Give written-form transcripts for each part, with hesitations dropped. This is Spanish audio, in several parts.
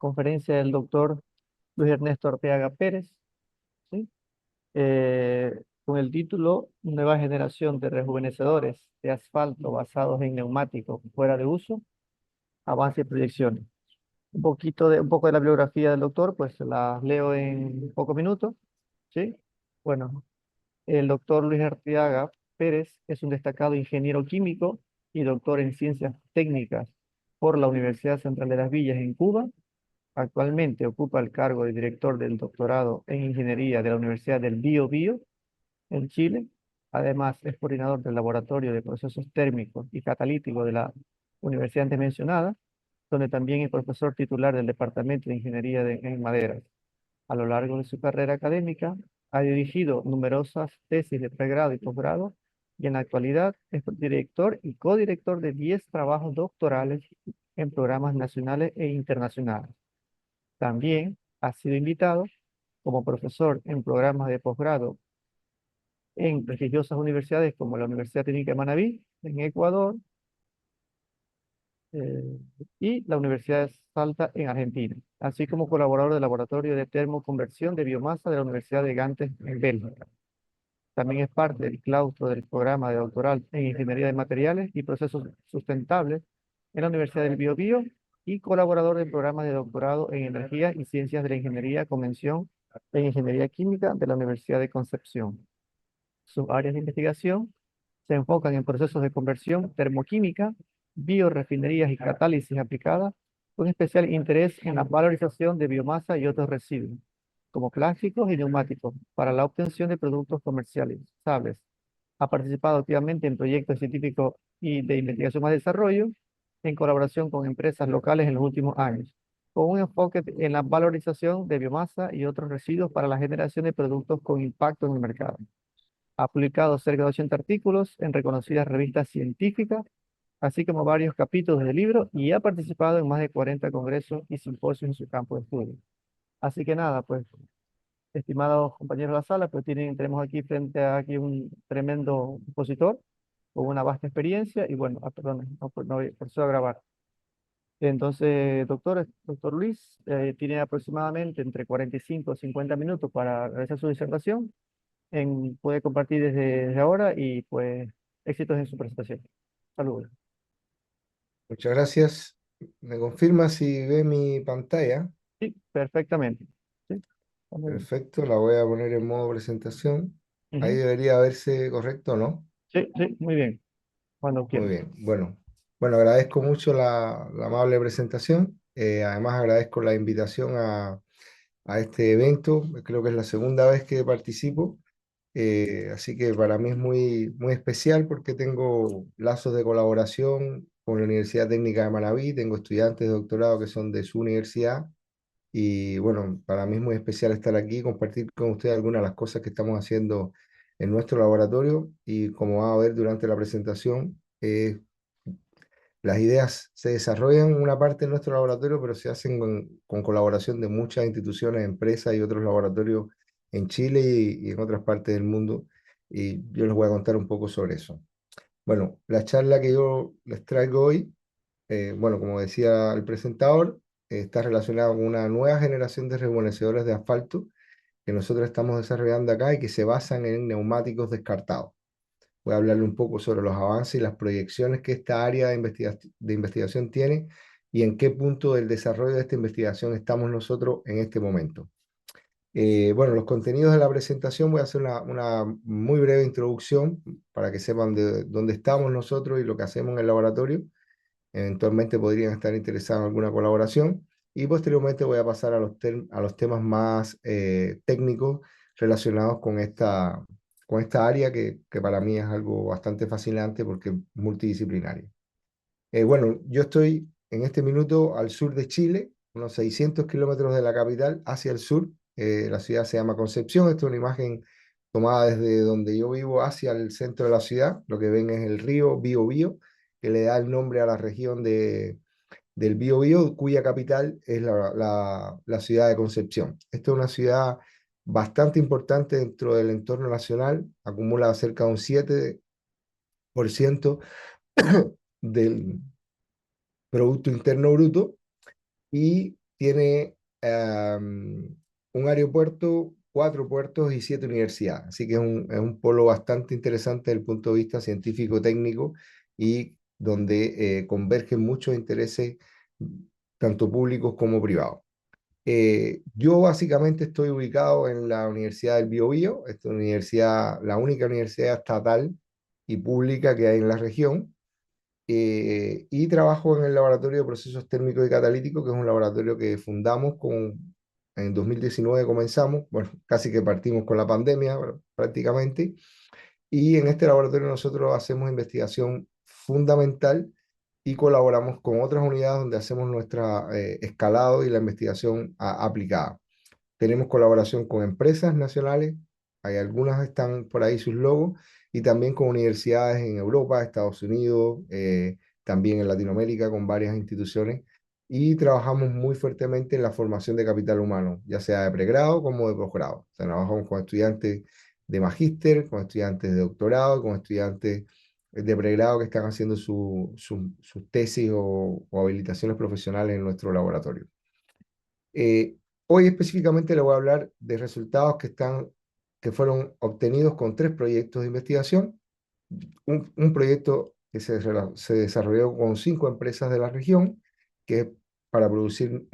conferencia del doctor Luis Ernesto Arteaga Pérez, ¿sí? Con el título Nueva generación de rejuvenecedores de asfalto basados en neumáticos fuera de uso, avance y proyecciones. Un poco de la biografía del doctor, pues la leo en pocos minutos, ¿sí? Bueno, el doctor Luis Arteaga Pérez es un destacado ingeniero químico y doctor en ciencias técnicas por la Universidad Central de las Villas en Cuba. Actualmente ocupa el cargo de director del doctorado en ingeniería de la Universidad del Bío en Chile. Además, es coordinador del laboratorio de procesos térmicos y catalíticos de la universidad antes mencionada, donde también es profesor titular del Departamento de Ingeniería en Maderas. A lo largo de su carrera académica, ha dirigido numerosas tesis de pregrado y posgrado y en la actualidad es director y codirector de 10 trabajos doctorales en programas nacionales e internacionales. También ha sido invitado como profesor en programas de posgrado en prestigiosas universidades como la Universidad Técnica de Manabí, en Ecuador, eh, y la Universidad de Salta, en Argentina, así como colaborador del Laboratorio de Termoconversión de Biomasa de la Universidad de Gante, en Bélgica. También es parte del claustro del programa de doctoral en Ingeniería de Materiales y Procesos Sustentables en la Universidad del Biobío y colaborador del programa de doctorado en Energía y Ciencias de la Ingeniería Convención en Ingeniería Química de la Universidad de Concepción. Sus áreas de investigación se enfocan en procesos de conversión termoquímica, biorefinerías y catálisis aplicada, con especial interés en la valorización de biomasa y otros residuos, como plásticos y neumáticos, para la obtención de productos comerciales, ¿sabes? Ha participado activamente en proyectos científicos y de investigación y desarrollo, en colaboración con empresas locales en los últimos años, con un enfoque en la valorización de biomasa y otros residuos para la generación de productos con impacto en el mercado. Ha publicado cerca de 80 artículos en reconocidas revistas científicas, así como varios capítulos de libros, y ha participado en más de 40 congresos y simposios en su campo de estudio. Así que nada, pues, estimados compañeros de la sala, pues tenemos aquí frente a aquí un tremendo expositor con una vasta experiencia y bueno, perdón, no procedo a grabar. Entonces, doctor Luis, tiene aproximadamente entre 45 y 50 minutos para realizar su disertación. Puede compartir desde ahora y pues éxitos en su presentación. Saludos. Muchas gracias. ¿Me confirma si ve mi pantalla? Sí, perfectamente. Sí, está muy bien. Perfecto, la voy a poner en modo presentación. Ahí Ujú. debería verse correcto, ¿no? Sí, sí, muy bien. Cuando Muy quieras. bien. Bueno, agradezco mucho la amable presentación. Además, agradezco la invitación a este evento. Creo que es la segunda vez que participo. Así que para mí es muy especial porque tengo lazos de colaboración con la Universidad Técnica de Manabí. Tengo estudiantes de doctorado que son de su universidad. Y bueno, para mí es muy especial estar aquí y compartir con ustedes algunas de las cosas que estamos haciendo en nuestro laboratorio. Y como va a ver durante la presentación, las ideas se desarrollan en una parte de nuestro laboratorio, pero se hacen con colaboración de muchas instituciones, empresas y otros laboratorios en Chile y en otras partes del mundo. Y yo les voy a contar un poco sobre eso. Bueno, la charla que yo les traigo hoy, bueno, como decía el presentador, está relacionada con una nueva generación de rejuvenecedores de asfalto que nosotros estamos desarrollando acá y que se basan en neumáticos descartados. Voy a hablarle un poco sobre los avances y las proyecciones que esta área de investigación tiene y en qué punto del desarrollo de esta investigación estamos nosotros en este momento. Bueno, los contenidos de la presentación voy a hacer una muy breve introducción para que sepan de dónde estamos nosotros y lo que hacemos en el laboratorio. Eventualmente podrían estar interesados en alguna colaboración y posteriormente voy a pasar a los temas más técnicos relacionados con esta área que para mí es algo bastante fascinante porque es multidisciplinario. Bueno, yo estoy en este minuto al sur de Chile, unos 600 kilómetros de la capital hacia el sur. La ciudad se llama Concepción. Esta es una imagen tomada desde donde yo vivo hacia el centro de la ciudad. Lo que ven es el río Biobío, que le da el nombre a la región del Biobío, cuya capital es la ciudad de Concepción. Esta es una ciudad bastante importante dentro del entorno nacional, acumula cerca de un 7% del Producto Interno Bruto y tiene un aeropuerto, 4 puertos y 7 universidades. Así que es un polo bastante interesante desde el punto de vista científico-técnico y donde convergen muchos intereses, tanto públicos como privados. Yo básicamente estoy ubicado en la Universidad del Biobío, esta universidad, la única universidad estatal y pública que hay en la región, y trabajo en el laboratorio de procesos térmicos y catalíticos, que es un laboratorio que fundamos en 2019 comenzamos, bueno, casi que partimos con la pandemia prácticamente, y en este laboratorio nosotros hacemos investigación fundamental y colaboramos con otras unidades donde hacemos nuestra escalado y la investigación aplicada. Tenemos colaboración con empresas nacionales, hay algunas que están por ahí sus logos, y también con universidades en Europa, Estados Unidos, también en Latinoamérica, con varias instituciones, y trabajamos muy fuertemente en la formación de capital humano, ya sea de pregrado como de posgrado. O sea, trabajamos con estudiantes de magíster, con estudiantes de doctorado, con estudiantes de pregrado que están haciendo sus tesis o habilitaciones profesionales en nuestro laboratorio. Eh, Hoy específicamente le voy a hablar de resultados que fueron obtenidos con 3 proyectos de investigación. Un proyecto que se desarrolló con 5 empresas de la región, que es para producir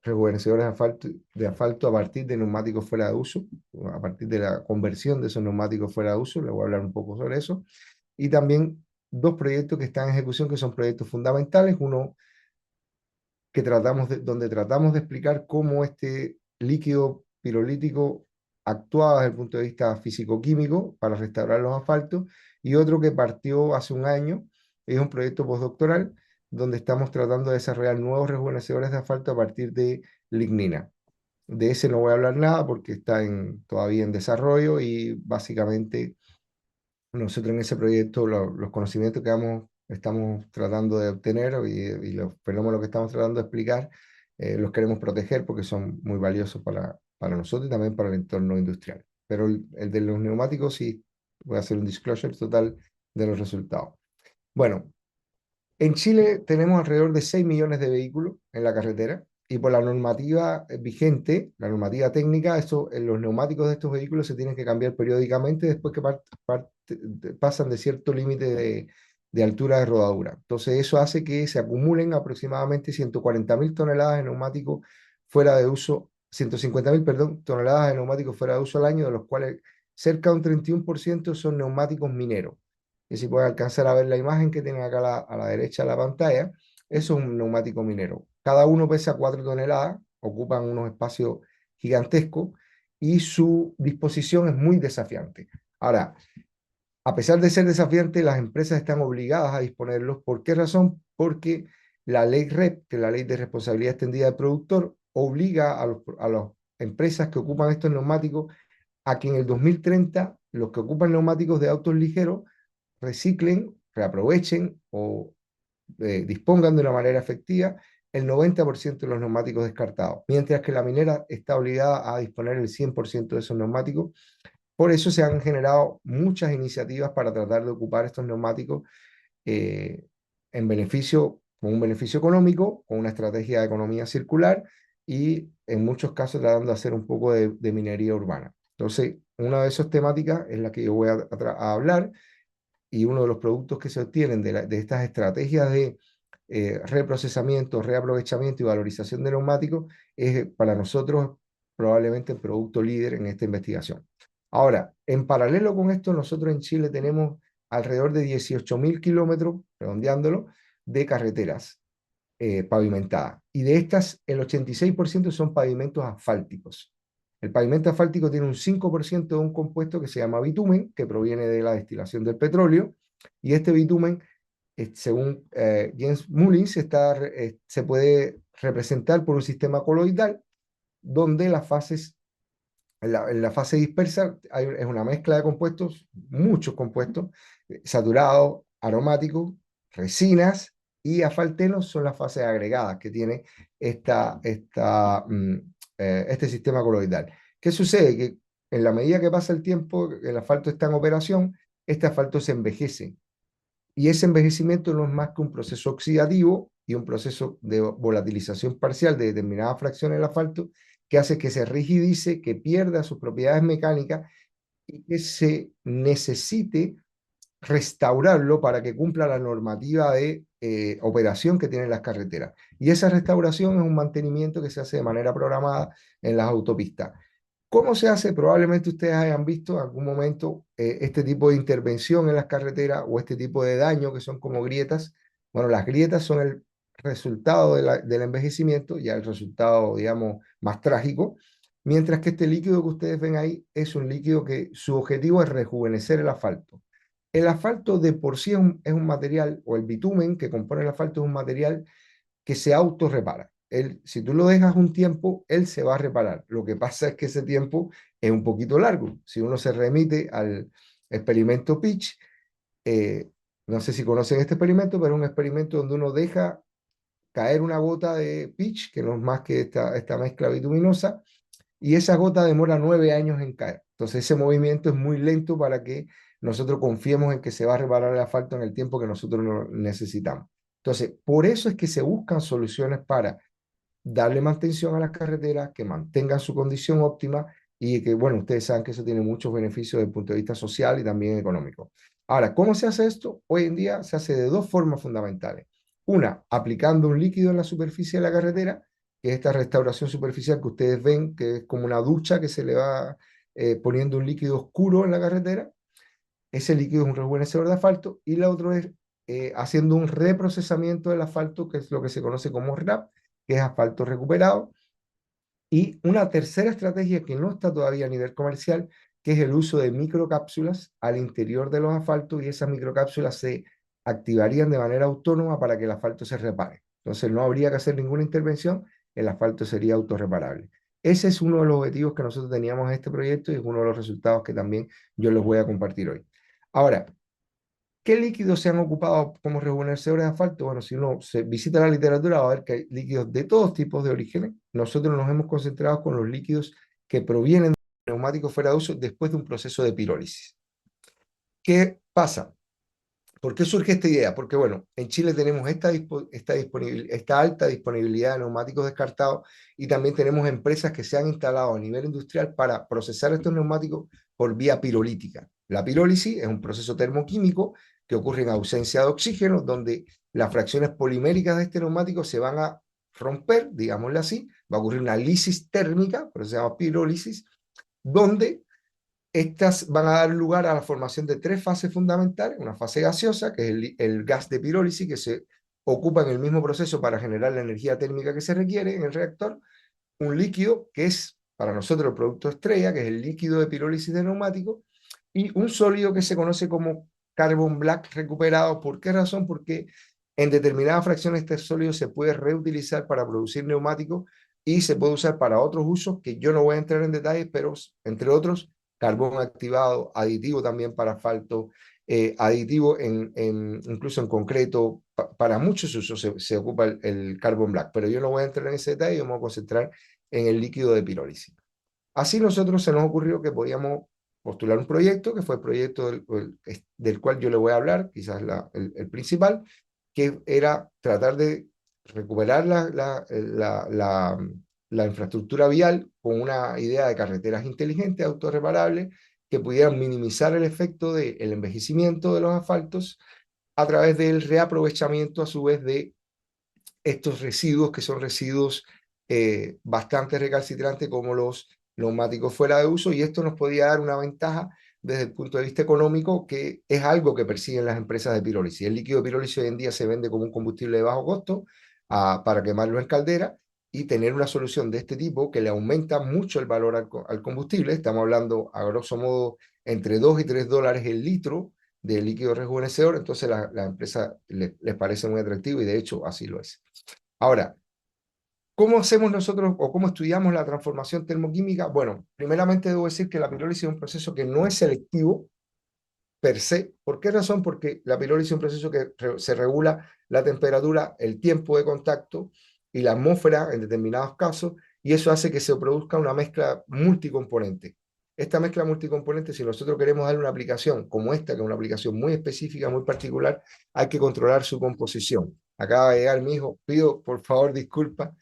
rejuvenecedores de asfalto a partir de neumáticos fuera de uso, a partir de la conversión de esos neumáticos fuera de uso. Le voy a hablar un poco sobre eso. Y también 2 proyectos que están en ejecución, que son proyectos fundamentales. Uno donde tratamos de explicar cómo este líquido pirolítico actuaba desde el punto de vista físico-químico para restaurar los asfaltos, y otro que partió hace un año, es un proyecto postdoctoral donde estamos tratando de desarrollar nuevos rejuvenecedores de asfalto a partir de lignina. De ese no voy a hablar nada porque está todavía en desarrollo, y básicamente nosotros en ese proyecto los conocimientos que estamos tratando de obtener y los fenómenos que estamos tratando de explicar, los queremos proteger porque son muy valiosos para nosotros y también para el entorno industrial. Pero el de los neumáticos sí, voy a hacer un disclosure total de los resultados. Bueno, en Chile tenemos alrededor de 6 millones de vehículos en la carretera, y por la normativa vigente, la normativa técnica, los neumáticos de estos vehículos se tienen que cambiar periódicamente después que pasan de cierto límite de altura de rodadura. Entonces eso hace que se acumulen aproximadamente 140.000 toneladas de neumáticos fuera de uso, 150.000, perdón, toneladas de neumáticos fuera de uso al año, de los cuales cerca de un 31% son neumáticos mineros. Y si pueden alcanzar a ver la imagen que tienen acá a la derecha de la pantalla, eso es un neumático minero. Cada uno pesa 4 toneladas, ocupan unos espacios gigantescos y su disposición es muy desafiante. Ahora, a pesar de ser desafiante, las empresas están obligadas a disponerlos. ¿Por qué razón? Porque la ley REP, que es la Ley de Responsabilidad Extendida del Productor, obliga a las empresas que ocupan estos neumáticos a que en el 2030 los que ocupan neumáticos de autos ligeros reciclen, reaprovechen o dispongan de una manera efectiva el 90% de los neumáticos descartados, mientras que la minera está obligada a disponer el 100% de esos neumáticos. Por eso se han generado muchas iniciativas para tratar de ocupar estos neumáticos eh, con un beneficio económico, con una estrategia de economía circular y en muchos casos tratando de hacer un poco de minería urbana. Entonces, una de esas temáticas es la que yo voy a hablar, y uno de los productos que se obtienen de estas estrategias de reprocesamiento, reaprovechamiento y valorización de neumáticos es para nosotros probablemente el producto líder en esta investigación. Ahora, en paralelo con esto, nosotros en Chile tenemos alrededor de 18.000 kilómetros, redondeándolo, de carreteras pavimentadas. Y de estas, el 86% son pavimentos asfálticos. El pavimento asfáltico tiene un 5% de un compuesto que se llama bitumen, que proviene de la destilación del petróleo, y este bitumen, según James Mullins, se puede representar por un sistema coloidal, donde en la fase dispersa es una mezcla de compuestos, muchos compuestos, saturados, aromáticos, resinas y asfaltenos son las fases agregadas que tiene este sistema coloidal. ¿Qué sucede? Que en la medida que pasa el tiempo, el asfalto está en operación, este asfalto se envejece. Y ese envejecimiento no es más que un proceso oxidativo y un proceso de volatilización parcial de determinadas fracciones del asfalto que hace que se rigidice, que pierda sus propiedades mecánicas y que se necesite restaurarlo para que cumpla la normativa de operación que tienen las carreteras. Y esa restauración es un mantenimiento que se hace de manera programada en las autopistas. ¿Cómo se hace? Probablemente ustedes hayan visto en algún momento este tipo de intervención en las carreteras o este tipo de daño que son como grietas. Bueno, las grietas son el resultado del envejecimiento, ya el resultado, digamos, más trágico, mientras que este líquido que ustedes ven ahí es un líquido que su objetivo es rejuvenecer el asfalto. El asfalto de por sí es un material, o el bitumen que compone el asfalto es un material que se autorrepara. Él, si tú lo dejas un tiempo, él se va a reparar. Lo que pasa es que ese tiempo es un poquito largo. Si uno se remite al experimento Pitch, no sé si conocen este experimento, pero es un experimento donde uno deja caer una gota de pitch, que no es más que esta mezcla bituminosa, y esa gota demora 9 años en caer. Entonces ese movimiento es muy lento para que nosotros confiemos en que se va a reparar el asfalto en el tiempo que nosotros necesitamos. Entonces, por eso es que se buscan soluciones para darle mantención a las carreteras, que mantengan su condición óptima y que, bueno, ustedes saben que eso tiene muchos beneficios desde el punto de vista social y también económico. Ahora, ¿cómo se hace esto? Hoy en día se hace de dos formas fundamentales. Una, aplicando un líquido en la superficie de la carretera, que es esta restauración superficial que ustedes ven, que es como una ducha que se le va poniendo un líquido oscuro en la carretera. Ese líquido es un rejuvenecedor de asfalto. Y la otra es haciendo un reprocesamiento del asfalto, que es lo que se conoce como RAP, que es asfalto recuperado. Y una tercera estrategia que no está todavía a nivel comercial, que es el uso de microcápsulas al interior de los asfaltos, y esas microcápsulas se activarían de manera autónoma para que el asfalto se repare. Entonces no habría que hacer ninguna intervención, el asfalto sería autorreparable. Ese es uno de los objetivos que nosotros teníamos en este proyecto y es uno de los resultados que también yo les voy a compartir hoy. Ahora, ¿qué líquidos se han ocupado como rejuvenecedores de asfalto? Bueno, si uno se visita la literatura va a ver que hay líquidos de todos tipos de orígenes. Nosotros nos hemos concentrado con los líquidos que provienen de neumáticos fuera de uso después de un proceso de pirólisis. ¿Qué pasa? ¿Por qué surge esta idea? Porque, bueno, en Chile tenemos esta alta disponibilidad de neumáticos descartados y también tenemos empresas que se han instalado a nivel industrial para procesar estos neumáticos por vía pirolítica. La pirólisis es un proceso termoquímico que ocurre en ausencia de oxígeno, donde las fracciones poliméricas de este neumático se van a romper, digámoslo así, va a ocurrir una lisis térmica, por eso se llama pirólisis, donde estas van a dar lugar a la formación de tres fases fundamentales: una fase gaseosa, que es el gas de pirólisis, que se ocupa en el mismo proceso para generar la energía térmica que se requiere en el reactor; un líquido, que es para nosotros el producto estrella, que es el líquido de pirólisis de neumático; y un sólido que se conoce como carbon black recuperado. ¿Por qué razón? Porque en determinadas fracciones este sólido se puede reutilizar para producir neumáticos y se puede usar para otros usos que yo no voy a entrar en detalles, pero entre otros, carbón activado, aditivo también para asfalto, aditivo incluso en concreto, para muchos usos se ocupa el carbon black, pero yo no voy a entrar en ese detalle, yo me voy a concentrar en el líquido de pirólisis. Así nosotros se nos ocurrió que podíamos postular un proyecto, que fue el proyecto del cual yo le voy a hablar, quizás el principal, que era tratar de recuperar la infraestructura vial con una idea de carreteras inteligentes, autorreparables, que pudieran minimizar el efecto del envejecimiento de los asfaltos a través del reaprovechamiento a su vez de estos residuos, que son residuos bastante recalcitrantes, como los neumáticos fuera de uso, y esto nos podía dar una ventaja desde el punto de vista económico, que es algo que persiguen las empresas de pirólisis. El líquido de pirólisis hoy en día se vende como un combustible de bajo costo para quemarlo en caldera, y tener una solución de este tipo que le aumenta mucho el valor al combustible. Estamos hablando a grosso modo entre 2 y 3 dólares el litro de líquido rejuvenecedor. Entonces la empresa les parece muy atractivo y de hecho así lo es. Ahora, ¿cómo hacemos nosotros o cómo estudiamos la transformación termoquímica? Bueno, primeramente debo decir que la pirólisis es un proceso que no es selectivo per se. ¿Por qué razón? Porque la pirólisis es un proceso que se regula la temperatura, el tiempo de contacto y la atmósfera en determinados casos, y eso hace que se produzca una mezcla multicomponente. Esta mezcla multicomponente, si nosotros queremos darle una aplicación como esta, que es una aplicación muy específica, muy particular, hay que controlar su composición. Acaba de llegar mi hijo. Pido, por favor, disculpa.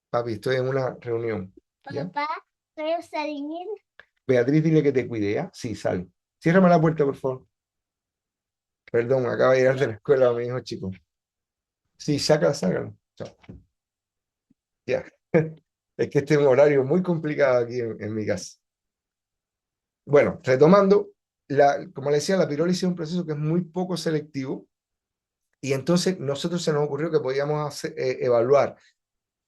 Papi, estoy en una reunión. ¿Ya? Papá, ¿puedo salir? Beatriz, dile que te cuide, ¿ya? Sí, sale. Ciérrame la puerta, por favor. Perdón, acaba de llegar de la escuela mi hijo chico. Sí, sácala, sácala. Chao. Ya. Es que este es un horario muy complicado aquí en mi casa. Bueno, retomando, como le decía, la pirólisis es un proceso que es muy poco selectivo y entonces nosotros se nos ocurrió que podíamos evaluar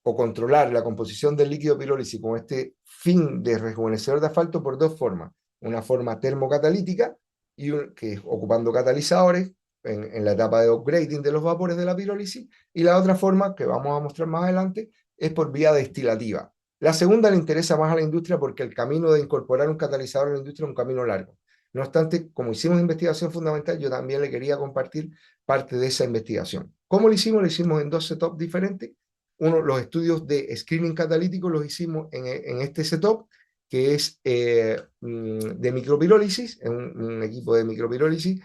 o controlar la composición del líquido pirólisis con este fin de rejuvenecedor de asfalto por dos formas. Una forma termocatalítica, que es ocupando catalizadores en la etapa de upgrading de los vapores de la pirólisis, y la otra forma, que vamos a mostrar más adelante, es por vía destilativa. La segunda le interesa más a la industria porque el camino de incorporar un catalizador en la industria es un camino largo. No obstante, como hicimos investigación fundamental, yo también le quería compartir parte de esa investigación. ¿Cómo lo hicimos? Lo hicimos en dos setups diferentes. Los estudios de screening catalítico los hicimos en este setup, que es de micropirólisis, un equipo de micropirólisis,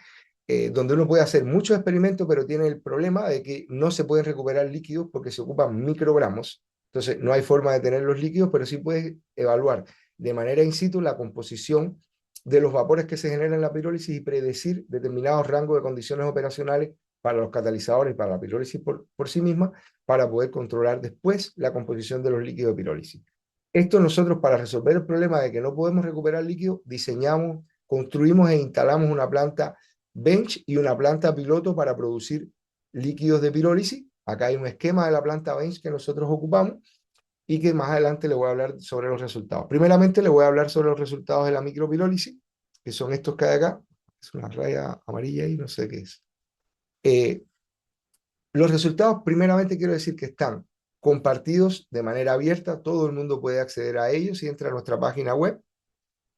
donde uno puede hacer muchos experimentos, pero tiene el problema de que no se pueden recuperar líquidos porque se ocupan microgramos. Entonces, no hay forma de tener los líquidos, pero sí puedes evaluar de manera in situ la composición de los vapores que se generan en la pirólisis y predecir determinados rangos de condiciones operacionales para los catalizadores y para la pirólisis por sí misma, para poder controlar después la composición de los líquidos de pirólisis. Esto nosotros, para resolver el problema de que no podemos recuperar líquido, diseñamos, construimos e instalamos una planta bench y una planta piloto para producir líquidos de pirólisis. Acá hay un esquema de la planta bench que nosotros ocupamos y que más adelante le voy a hablar sobre los resultados. Primeramente le voy a hablar sobre los resultados de la micropirólisis, que son estos que hay acá. Es una raya amarilla y no sé qué es. Los resultados, primeramente quiero decir que están compartidos de manera abierta, todo el mundo puede acceder a ellos y entra a nuestra página web.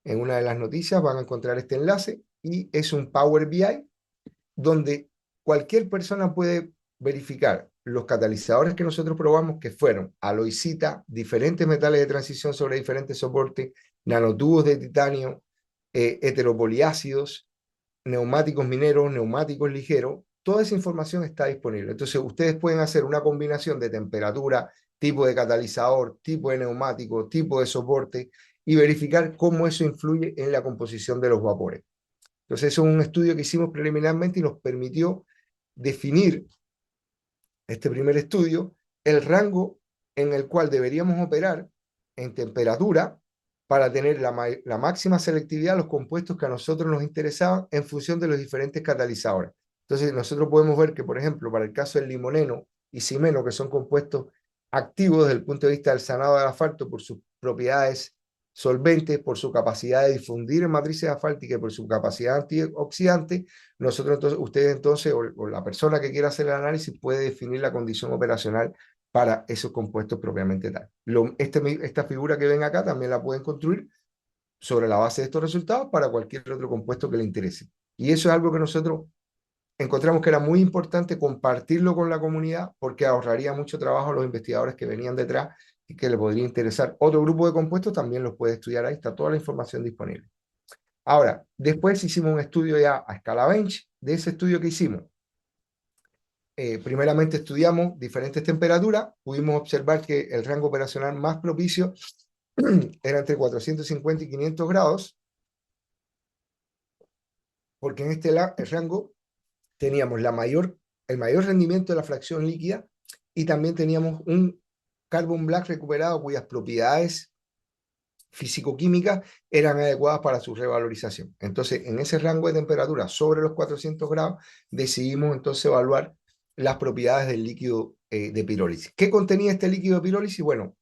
En una de las noticias van a encontrar este enlace y es un Power BI donde cualquier persona puede verificar los catalizadores que nosotros probamos, que fueron aloicita, diferentes metales de transición sobre diferentes soportes, nanotubos de titanio, heteropoliácidos, neumáticos mineros, neumáticos ligeros. Toda esa información está disponible. Entonces, ustedes pueden hacer una combinación de temperatura, tipo de catalizador, tipo de neumático, tipo de soporte y verificar cómo eso influye en la composición de los vapores. Entonces, eso es un estudio que hicimos preliminarmente y nos permitió definir, este primer estudio, el rango en el cual deberíamos operar en temperatura para tener la máxima selectividad de los compuestos que a nosotros nos interesaban en función de los diferentes catalizadores. Entonces, nosotros podemos ver que, por ejemplo, para el caso del limoneno y cimeno, que son compuestos activos desde el punto de vista del sanado del asfalto por sus propiedades solventes, por su capacidad de difundir en matrices asfálticas y por su capacidad antioxidante, nosotros entonces, ustedes entonces, o la persona que quiera hacer el análisis puede definir la condición operacional para esos compuestos propiamente tal. Esta figura que ven acá también la pueden construir sobre la base de estos resultados para cualquier otro compuesto que le interese. Y eso es algo que nosotros encontramos que era muy importante compartirlo con la comunidad porque ahorraría mucho trabajo a los investigadores que venían detrás y que le podría interesar otro grupo de compuestos, también los puede estudiar ahí, está toda la información disponible. Ahora, después hicimos un estudio ya a escala bench. De ese estudio que hicimos, primeramente estudiamos diferentes temperaturas, pudimos observar que el rango operacional más propicio era entre 450 y 500 grados, porque en este rango teníamos el mayor rendimiento de la fracción líquida y también teníamos un carbon black recuperado cuyas propiedades físico-químicas eran adecuadas para su revalorización. Entonces, en ese rango de temperatura sobre los 400 grados, decidimos entonces evaluar las propiedades del líquido de pirólisis. ¿Qué contenía este líquido de pirólisis? Bueno,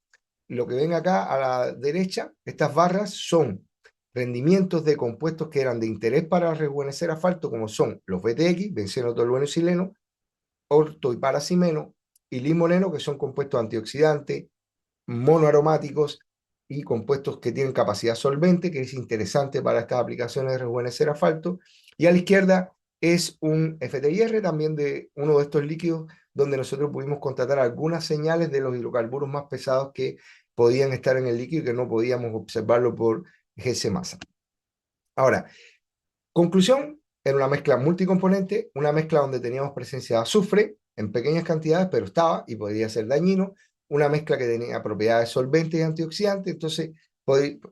lo que ven acá a la derecha, estas barras son rendimientos de compuestos que eran de interés para rejuvenecer asfalto, como son los BTX, benceno, tolueno y sileno, orto y paracimeno, y limoneno, que son compuestos antioxidantes, monoaromáticos y compuestos que tienen capacidad solvente, que es interesante para estas aplicaciones de rejuvenecer asfalto. Y a la izquierda es un FTIR también de uno de estos líquidos, donde nosotros pudimos constatar algunas señales de los hidrocarburos más pesados que podían estar en el líquido y que no podíamos observarlo por GC masa. Ahora, conclusión, era una mezcla multicomponente, una mezcla donde teníamos presencia de azufre, en pequeñas cantidades, pero estaba y podría ser dañino, una mezcla que tenía propiedades solventes y antioxidantes, entonces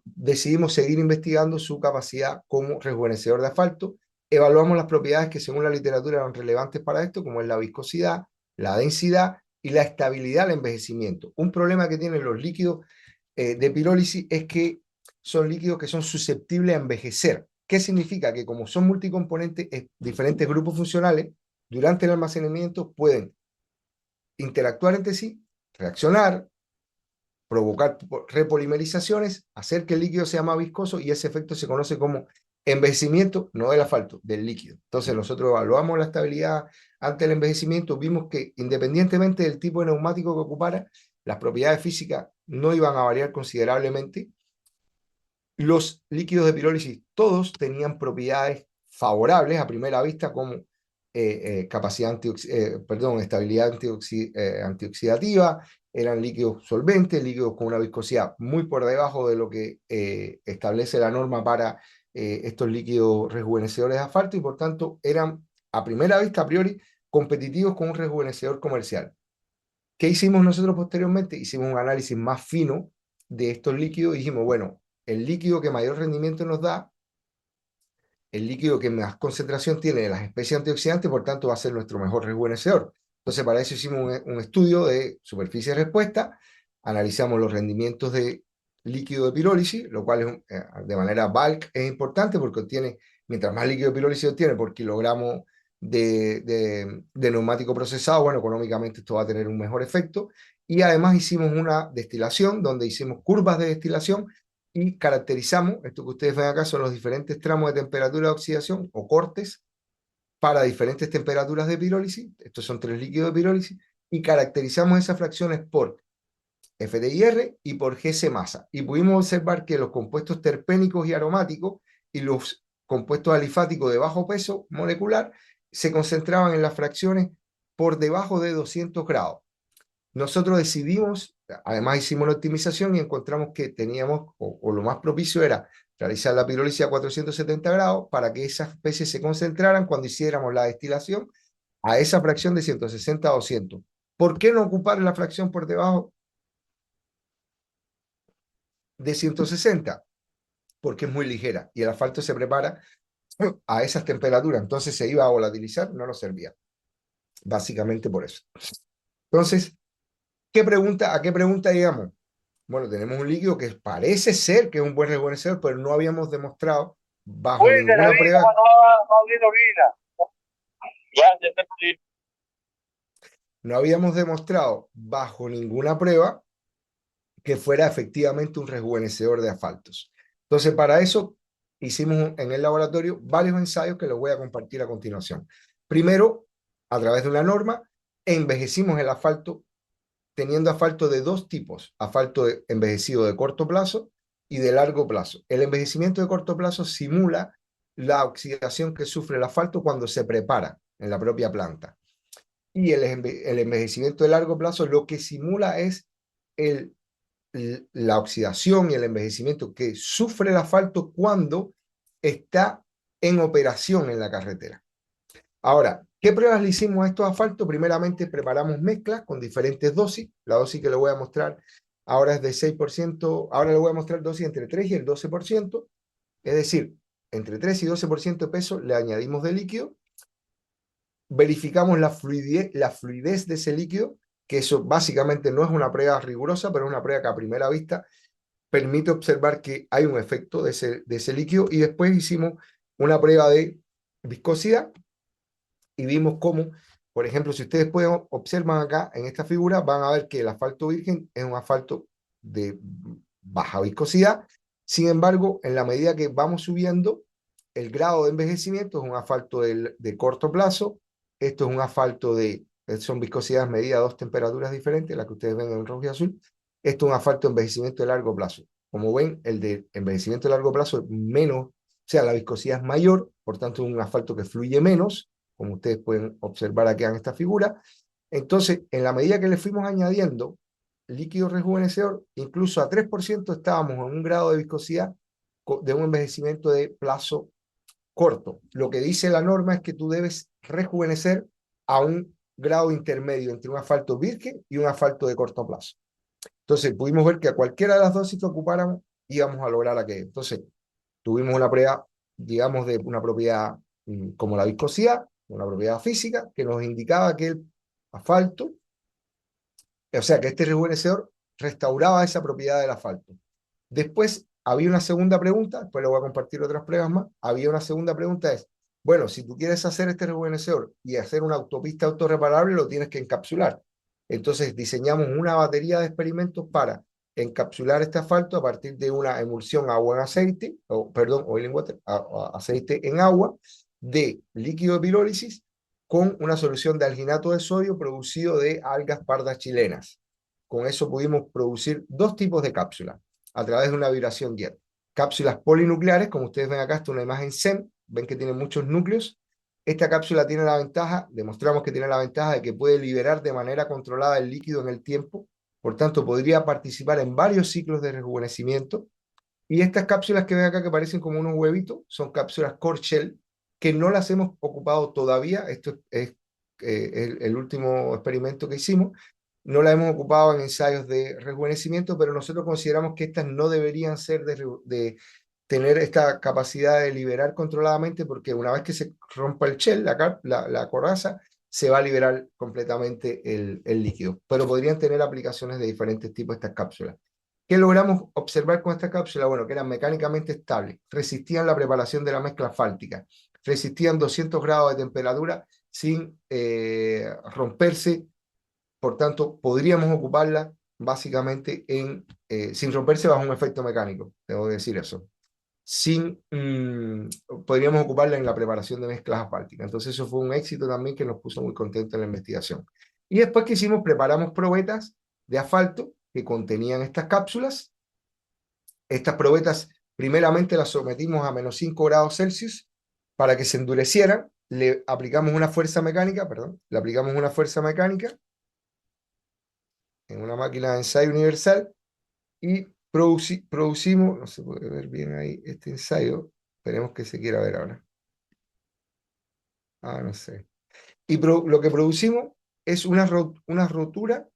decidimos seguir investigando su capacidad como rejuvenecedor de asfalto. Evaluamos las propiedades que según la literatura eran relevantes para esto, como es la viscosidad, la densidad y la estabilidad al envejecimiento. Un problema que tienen los líquidos de pirólisis es que son líquidos que son susceptibles a envejecer. ¿Qué significa? Que como son multicomponentes, diferentes grupos funcionales, durante el almacenamiento pueden interactuar entre sí, reaccionar, provocar repolimerizaciones, hacer que el líquido sea más viscoso y ese efecto se conoce como envejecimiento, no del asfalto, del líquido. Entonces nosotros evaluamos la estabilidad ante el envejecimiento, vimos que independientemente del tipo de neumático que ocupara, las propiedades físicas no iban a variar considerablemente. Los líquidos de pirólisis todos tenían propiedades favorables a primera vista como capacidad estabilidad antioxidativa, eran líquidos solventes, líquidos con una viscosidad muy por debajo de lo que establece la norma para estos líquidos rejuvenecedores de asfalto y por tanto eran a primera vista, a priori, competitivos con un rejuvenecedor comercial. ¿Qué hicimos nosotros posteriormente? Hicimos un análisis más fino de estos líquidos y dijimos, bueno, el líquido que mayor rendimiento nos da, el líquido que más concentración tiene de las especies antioxidantes, por tanto va a ser nuestro mejor rejuvenecedor. Entonces para eso hicimos un estudio de superficie de respuesta, analizamos los rendimientos de líquido de pirólisis, lo cual es, de manera bulk es importante porque obtiene, mientras más líquido de pirólisis obtiene por kilogramo de neumático procesado, bueno, económicamente esto va a tener un mejor efecto. Y además hicimos una destilación donde hicimos curvas de destilación y caracterizamos, esto que ustedes ven acá son los diferentes tramos de temperatura de oxidación o cortes para diferentes temperaturas de pirólisis, estos son 3 líquidos de pirólisis, y caracterizamos esas fracciones por FTIR y por GC masa. Y pudimos observar que los compuestos terpénicos y aromáticos y los compuestos alifáticos de bajo peso molecular se concentraban en las fracciones por debajo de 200 grados. Nosotros decidimos, además hicimos la optimización y encontramos que teníamos, o lo más propicio era realizar la pirólisis a 470 grados para que esas especies se concentraran cuando hiciéramos la destilación a esa fracción de 160 a 200. ¿Por qué no ocupar la fracción por debajo de 160? Porque es muy ligera y el asfalto se prepara a esas temperaturas, entonces se iba a volatilizar, no nos servía. Básicamente por eso. Entonces, ¿a qué pregunta llegamos? Bueno, tenemos un líquido que parece ser que es un buen rejuvenecedor, pero no habíamos demostrado bajo ninguna prueba. No habíamos demostrado bajo ninguna prueba que fuera efectivamente un rejuvenecedor de asfaltos. Entonces, para eso hicimos en el laboratorio varios ensayos que los voy a compartir a continuación. Primero, a través de una norma, envejecimos el asfalto teniendo asfalto de dos tipos, asfalto envejecido de corto plazo y de largo plazo. El envejecimiento de corto plazo simula la oxidación que sufre el asfalto cuando se prepara en la propia planta. Y el envejecimiento de largo plazo lo que simula es la oxidación y el envejecimiento que sufre el asfalto cuando está en operación en la carretera. Ahora, ¿qué pruebas le hicimos a estos asfaltos? Primeramente preparamos mezclas con diferentes dosis. La dosis que le voy a mostrar ahora es de 6%. Ahora le voy a mostrar dosis entre 3 y el 12%. Es decir, entre 3 y 12% de peso le añadimos de líquido. Verificamos la fluidez de ese líquido, que eso básicamente no es una prueba rigurosa, pero es una prueba que a primera vista permite observar que hay un efecto de ese líquido. Y después hicimos una prueba de viscosidad y vimos cómo, por ejemplo, si ustedes observan acá en esta figura, van a ver que el asfalto virgen es un asfalto de baja viscosidad. Sin embargo, en la medida que vamos subiendo, el grado de envejecimiento es un asfalto de corto plazo. Esto es un asfalto son viscosidades medidas a dos temperaturas diferentes, las que ustedes ven en rojo y azul. Esto es un asfalto de envejecimiento de largo plazo. Como ven, el de envejecimiento de largo plazo es menos, o sea, la viscosidad es mayor, por tanto es un asfalto que fluye menos, como ustedes pueden observar aquí en esta figura. Entonces, en la medida que le fuimos añadiendo líquido rejuvenecedor, incluso a 3% estábamos en un grado de viscosidad de un envejecimiento de plazo corto. Lo que dice la norma es que tú debes rejuvenecer a un grado intermedio entre un asfalto virgen y un asfalto de corto plazo. Entonces pudimos ver que a cualquiera de las dosis que ocupáramos íbamos a lograr aquello. Entonces tuvimos una prueba, digamos, de una propiedad como la viscosidad, una propiedad física, que nos indicaba que el asfalto, o sea, que este rejuvenecedor restauraba esa propiedad del asfalto. Después había una segunda pregunta, después le voy a compartir otras pruebas más, había una segunda pregunta, es, bueno, si tú quieres hacer este rejuvenecedor y hacer una autopista autorreparable, lo tienes que encapsular. Entonces diseñamos una batería de experimentos para encapsular este asfalto a partir de una emulsión agua en aceite, o perdón, oil in water, aceite en agua, de líquido de pirólisis con una solución de alginato de sodio producido de algas pardas chilenas. Con eso pudimos producir dos tipos de cápsulas a través de una vibración jet. Cápsulas polinucleares, como ustedes ven acá, esta es una imagen SEM, ven que tiene muchos núcleos. Esta cápsula tiene la ventaja, demostramos que tiene la ventaja de que puede liberar de manera controlada el líquido en el tiempo, por tanto podría participar en varios ciclos de rejuvenecimiento. Y estas cápsulas que ven acá que parecen como unos huevitos, son cápsulas core shell, que no las hemos ocupado todavía, esto es el último experimento que hicimos, no la hemos ocupado en ensayos de rejuvenecimiento, pero nosotros consideramos que estas no deberían ser de tener esta capacidad de liberar controladamente, porque una vez que se rompa el shell, la coraza, se va a liberar completamente el líquido. Pero podrían tener aplicaciones de diferentes tipos estas cápsulas. ¿Qué logramos observar con esta cápsula? Bueno, que eran mecánicamente estables, resistían la preparación de la mezcla asfáltica, resistían 200 grados de temperatura sin romperse. Por tanto, podríamos ocuparla básicamente sin romperse bajo un efecto mecánico, debo decir eso. Podríamos ocuparla en la preparación de mezclas asfálticas. Entonces eso fue un éxito también que nos puso muy contentos en la investigación. Y después que hicimos, preparamos probetas de asfalto que contenían estas cápsulas. Estas probetas primeramente las sometimos a menos 5 grados Celsius para que se endurecieran. Le aplicamos una fuerza mecánica, le aplicamos una fuerza mecánica en una máquina de ensayo universal y producimos, no se puede ver bien ahí este ensayo, esperemos que se quiera ver ahora. No sé. Y lo que producimos es una rotura,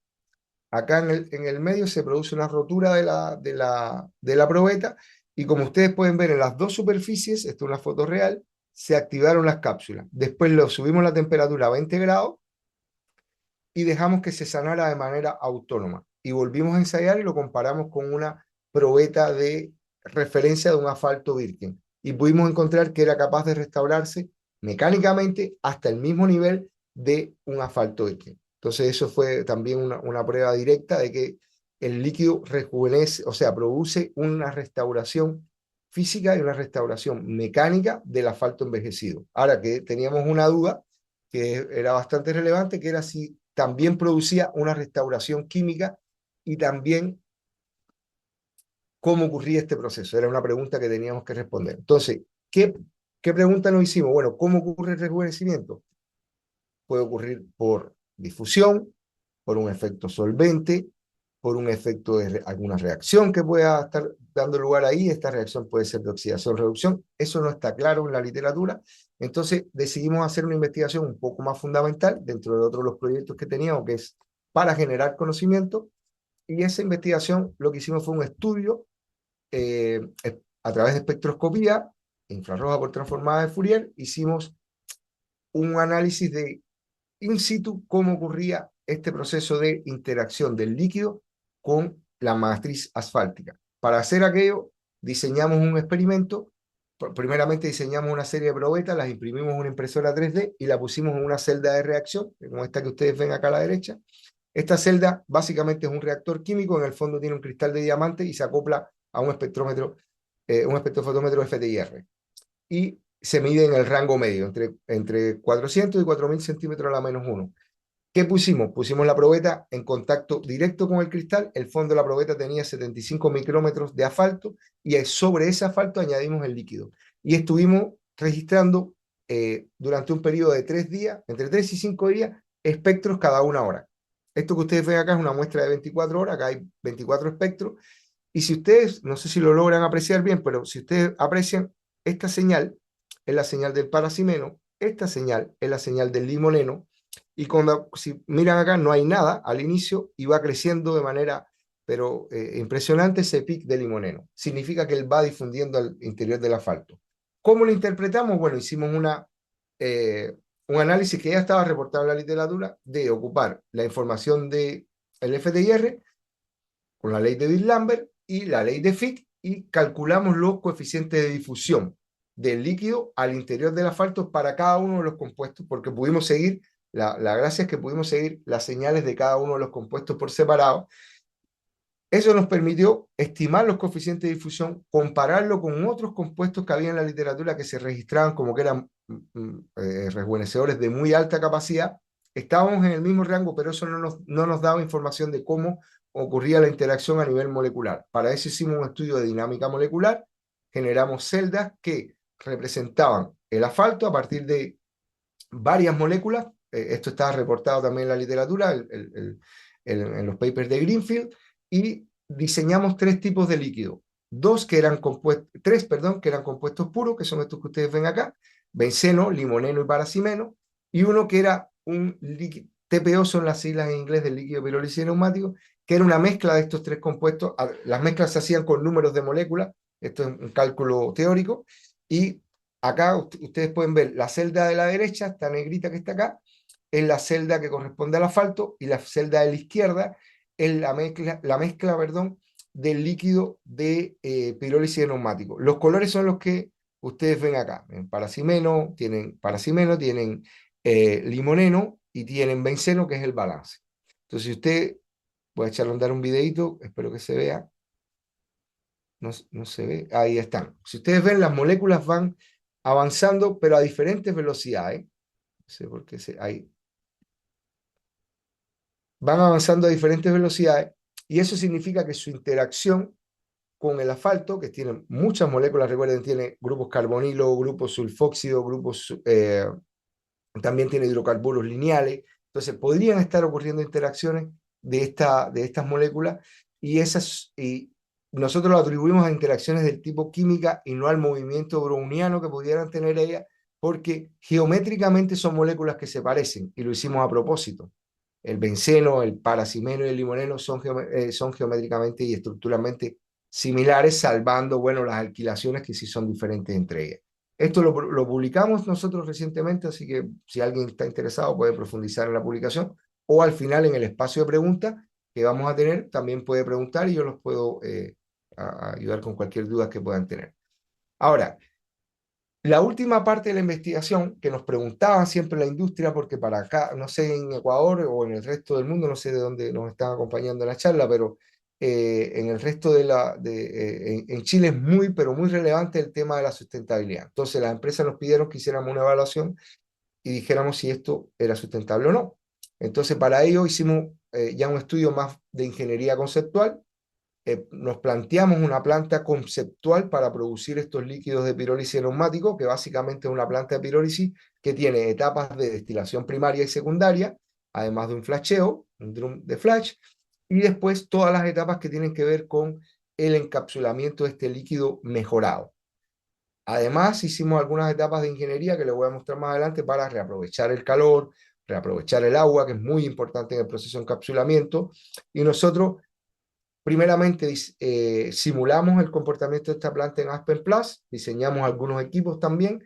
acá en el medio se produce una rotura de la probeta, y como ustedes pueden ver en las dos superficies, esto es una foto real, se activaron las cápsulas. Después lo subimos la temperatura a 20 grados, y dejamos que se sanara de manera autónoma. Y volvimos a ensayar y lo comparamos con una probeta de referencia de un asfalto virgen. Y pudimos encontrar que era capaz de restaurarse mecánicamente hasta el mismo nivel de un asfalto virgen. Entonces eso fue también una prueba directa de que el líquido rejuvenece, o sea, produce una restauración física y una restauración mecánica del asfalto envejecido. Ahora que teníamos una duda que era bastante relevante, que era si también producía una restauración química y también cómo ocurría este proceso. Era una pregunta que teníamos que responder. Entonces, ¿qué pregunta nos hicimos? Bueno, ¿cómo ocurre el rejuvenecimiento? Puede ocurrir por difusión, por un efecto solvente, por un efecto de alguna reacción que pueda estar dando lugar ahí. Esta reacción puede ser de oxidación-reducción. Eso no está claro en la literatura. Entonces decidimos hacer una investigación un poco más fundamental dentro de otros de los proyectos que teníamos, que es para generar conocimiento. Y esa investigación lo que hicimos fue un estudio a través de espectroscopía infrarroja por transformada de Fourier. Hicimos un análisis de in situ cómo ocurría este proceso de interacción del líquido con la matriz asfáltica. Para hacer aquello, diseñamos un experimento. Primeramente diseñamos una serie de probetas, las imprimimos en una impresora 3D y la pusimos en una celda de reacción, como esta que ustedes ven acá a la derecha. Esta celda básicamente es un reactor químico, en el fondo tiene un cristal de diamante y se acopla a un espectrómetro, un espectrofotómetro FTIR. Y se mide en el rango medio, entre 400 y 4000 centímetros a la -1. ¿Qué pusimos? Pusimos la probeta en contacto directo con el cristal. El fondo de la probeta tenía 75 micrómetros de asfalto y sobre ese asfalto añadimos el líquido. Y estuvimos registrando durante un periodo de 3 días, entre 3 y 5 días, espectros cada 1 hora. Esto que ustedes ven acá es una muestra de 24 horas, acá hay 24 espectros. Y si ustedes, no sé si lo logran apreciar bien, pero si ustedes aprecian, esta señal es la señal del paracimeno, esta señal es la señal del limoneno, y si miran acá no hay nada al inicio y va creciendo de manera impresionante ese pic de limoneno. Significa que él va difundiendo al interior del asfalto. ¿Cómo lo interpretamos? Bueno, hicimos un análisis que ya estaba reportado en la literatura de ocupar la información del FTIR con la ley de Dill-Lambert y la ley de Fick y calculamos los coeficientes de difusión del líquido al interior del asfalto para cada uno de los compuestos, porque pudimos seguir, la gracia es que pudimos seguir las señales de cada uno de los compuestos por separado. Eso nos permitió estimar los coeficientes de difusión, compararlo con otros compuestos que había en la literatura que se registraban como que eran rejuvenecedores de muy alta capacidad. Estábamos en el mismo rango, pero eso no nos daba información de cómo ocurría la interacción a nivel molecular. Para eso hicimos un estudio de dinámica molecular, generamos celdas que representaban el asfalto a partir de varias moléculas. Esto está reportado también en la literatura, en los papers de Greenfield, y diseñamos tres tipos de líquido. Tres, que eran compuestos puros, que son estos que ustedes ven acá, benceno, limoneno y paracimeno, y uno que era un líquido, TPO son las siglas en inglés del líquido pirólisis neumático, que era una mezcla de estos tres compuestos. Las mezclas se hacían con números de moléculas, esto es un cálculo teórico, y acá ustedes pueden ver la celda de la derecha, esta negrita que está acá, es la celda que corresponde al asfalto, y la celda de la izquierda es la mezcla del líquido de pirólisis de neumático. Los colores son los que ustedes ven acá. Tienen limoneno y tienen benceno, que es el balance. Entonces, si usted, voy a echarle a andar un videito, espero que se vea. No se ve, ahí están. Si ustedes ven, las moléculas van avanzando, pero a diferentes velocidades. No sé por qué ahí. Van avanzando a diferentes velocidades, y eso significa que su interacción con el asfalto, que tiene muchas moléculas, recuerden, tiene grupos carbonilo, grupos sulfóxido, también tiene hidrocarburos lineales, entonces podrían estar ocurriendo interacciones de estas moléculas, y nosotros lo atribuimos a interacciones del tipo química y no al movimiento browniano que pudieran tener ellas, porque geométricamente son moléculas que se parecen, y lo hicimos a propósito. El benceno, el paracimeno y el limoneno son geométricamente y estructuralmente similares, salvando, bueno, las alquilaciones que sí son diferentes entre ellas. Esto lo publicamos nosotros recientemente, así que si alguien está interesado puede profundizar en la publicación, o al final en el espacio de preguntas que vamos a tener, también puede preguntar y yo los puedo ayudar con cualquier duda que puedan tener. Ahora, la última parte de la investigación que nos preguntaba siempre la industria, porque para acá, no sé en Ecuador o en el resto del mundo, no sé de dónde nos están acompañando en la charla, pero en el resto en Chile es pero muy relevante el tema de la sustentabilidad. Entonces las empresas nos pidieron que hiciéramos una evaluación y dijéramos si esto era sustentable o no. Entonces para ello hicimos ya un estudio más de ingeniería conceptual. Nos planteamos una planta conceptual para producir estos líquidos de pirólisis neumático, que básicamente es una planta de pirólisis que tiene etapas de destilación primaria y secundaria, además de un flasheo, un drum de flash, y después todas las etapas que tienen que ver con el encapsulamiento de este líquido mejorado. Además, hicimos algunas etapas de ingeniería que les voy a mostrar más adelante para reaprovechar el calor, reaprovechar el agua, que es muy importante en el proceso de encapsulamiento, y nosotros primeramente simulamos el comportamiento de esta planta en Aspen Plus, diseñamos algunos equipos también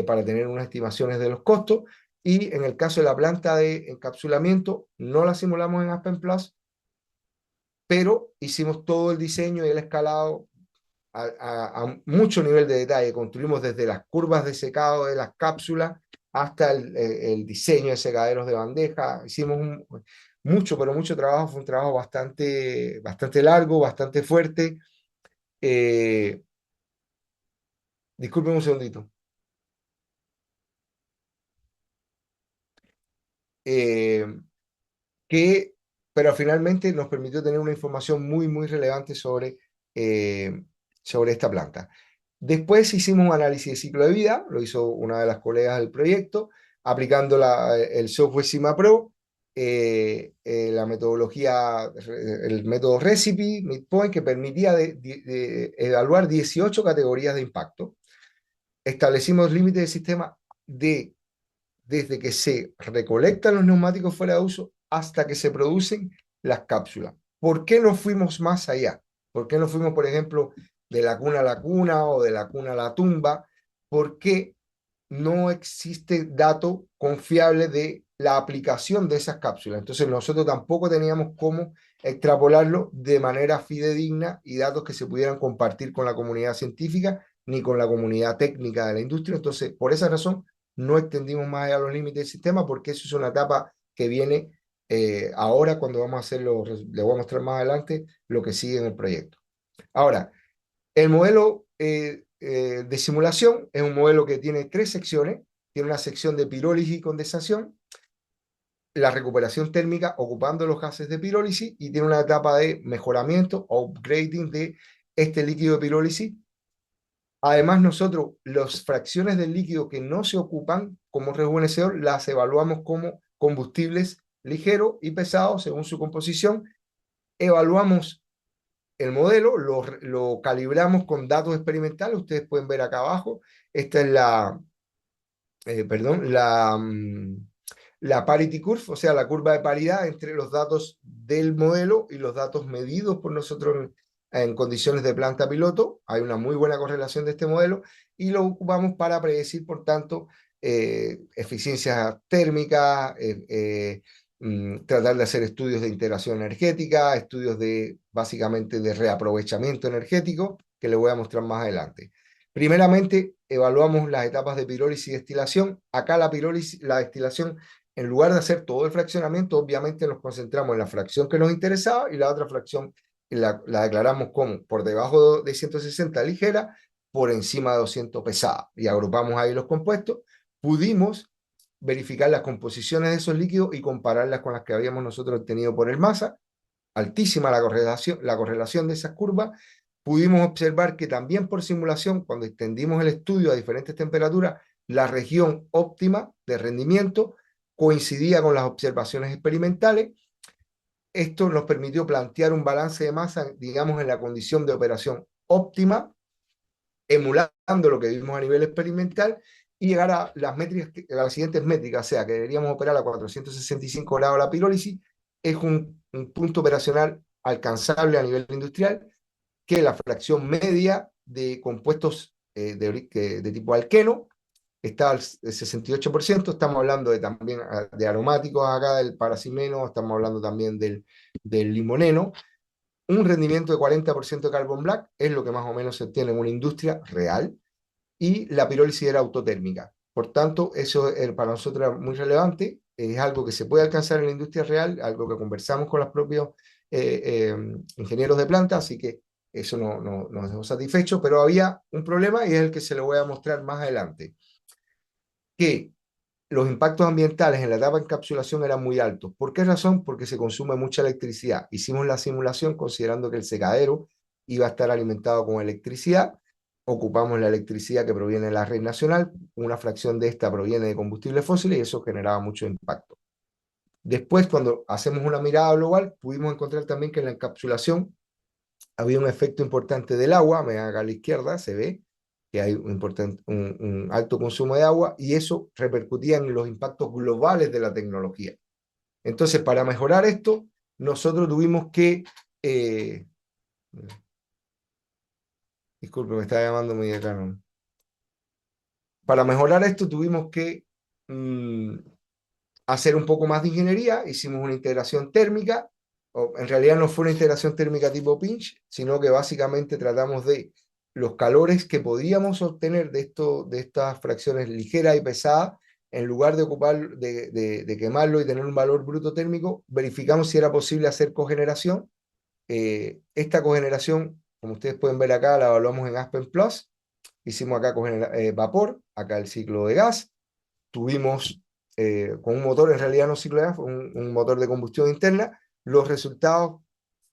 para tener unas estimaciones de los costos, y en el caso de la planta de encapsulamiento no la simulamos en Aspen Plus, pero hicimos todo el diseño y el escalado a mucho nivel de detalle. Construimos desde las curvas de secado de las cápsulas hasta el diseño de secaderos de bandeja. Hicimos mucho, pero mucho trabajo. Fue un trabajo bastante largo, bastante fuerte. Disculpen un segundito. Pero finalmente nos permitió tener una información muy, muy relevante sobre esta planta. Después hicimos un análisis de ciclo de vida, lo hizo una de las colegas del proyecto, aplicando el software CIMAPRO, la metodología, el método Recipe, Midpoint, que permitía evaluar 18 categorías de impacto. Establecimos límites de sistema de desde que se recolectan los neumáticos fuera de uso hasta que se producen las cápsulas. ¿Por qué no fuimos más allá? ¿Por qué no fuimos, por ejemplo, de la cuna a la cuna o de la cuna a la tumba? ¿Por qué no existe dato confiable de la aplicación de esas cápsulas? Entonces nosotros tampoco teníamos cómo extrapolarlo de manera fidedigna y datos que se pudieran compartir con la comunidad científica ni con la comunidad técnica de la industria. Entonces, por esa razón, no extendimos más allá los límites del sistema, porque eso es una etapa que viene ahora cuando vamos a hacerlo, les voy a mostrar más adelante lo que sigue en el proyecto. Ahora, el modelo de simulación es un modelo que tiene 3 secciones. Tiene una sección de pirólisis y condensación, la recuperación térmica ocupando los gases de pirólisis, y tiene una etapa de mejoramiento o upgrading de este líquido de pirólisis. Además, nosotros las fracciones del líquido que no se ocupan como rejuvenecedor las evaluamos como combustibles ligeros y pesados según su composición. Evaluamos el modelo, lo calibramos con datos experimentales. Ustedes pueden ver acá abajo, esta es la parity curve, o sea, la curva de paridad entre los datos del modelo y los datos medidos por nosotros en condiciones de planta piloto. Hay una muy buena correlación de este modelo y lo ocupamos para predecir, por tanto, eficiencias térmicas, tratar de hacer estudios de integración energética, estudios básicamente de reaprovechamiento energético, que les voy a mostrar más adelante. Primeramente, evaluamos las etapas de pirólisis y destilación. Acá la destilación, en lugar de hacer todo el fraccionamiento, obviamente nos concentramos en la fracción que nos interesaba, y la otra fracción la declaramos como por debajo de 160 ligera, por encima de 200 pesada, y agrupamos ahí los compuestos. Pudimos verificar las composiciones de esos líquidos y compararlas con las que habíamos nosotros obtenido por el MASA. Altísima la correlación de esas curvas. Pudimos observar que también por simulación, cuando extendimos el estudio a diferentes temperaturas, la región óptima de rendimiento coincidía con las observaciones experimentales. Esto nos permitió plantear un balance de masa, digamos, en la condición de operación óptima, emulando lo que vimos a nivel experimental, y llegar a las siguientes métricas, o sea, que deberíamos operar a 465 grados la pirólisis. Es un punto operacional alcanzable a nivel industrial, que la fracción media de compuestos de tipo alqueno está al 68%. Estamos hablando también de aromáticos acá, del paraximeno, estamos hablando también del limoneno. Un rendimiento de 40% de carbon black es lo que más o menos se obtiene en una industria real, y la pirólisis era autotérmica. Por tanto, eso para nosotros era muy relevante. Es algo que se puede alcanzar en la industria real, algo que conversamos con los propios ingenieros de planta, así que eso nos dejó satisfechos. Pero había un problema, y es el que se lo voy a mostrar más adelante, que los impactos ambientales en la etapa de encapsulación eran muy altos. ¿Por qué razón? Porque se consume mucha electricidad. Hicimos la simulación considerando que el secadero iba a estar alimentado con electricidad. Ocupamos la electricidad que proviene de la red nacional, una fracción de esta proviene de combustibles fósiles, y eso generaba mucho impacto. Después, cuando hacemos una mirada global, pudimos encontrar también que en la encapsulación había un efecto importante del agua. Acá a la izquierda se ve que hay un alto consumo de agua, y eso repercutía en los impactos globales de la tecnología. Entonces, para mejorar esto, nosotros tuvimos que... disculpe, me está llamando mi decano. Para mejorar esto tuvimos que hacer un poco más de ingeniería. Hicimos una integración térmica, o en realidad no fue una integración térmica tipo pinch, sino que básicamente tratamos de los calores que podíamos obtener de estas fracciones ligeras y pesadas. En lugar de de quemarlo y tener un valor bruto térmico, verificamos si era posible hacer cogeneración. Esta cogeneración, como ustedes pueden ver acá, la evaluamos en Aspen Plus. Hicimos acá vapor, acá el ciclo de gas. Tuvimos con un motor, en realidad no ciclo de gas, fue un motor de combustión interna. Los resultados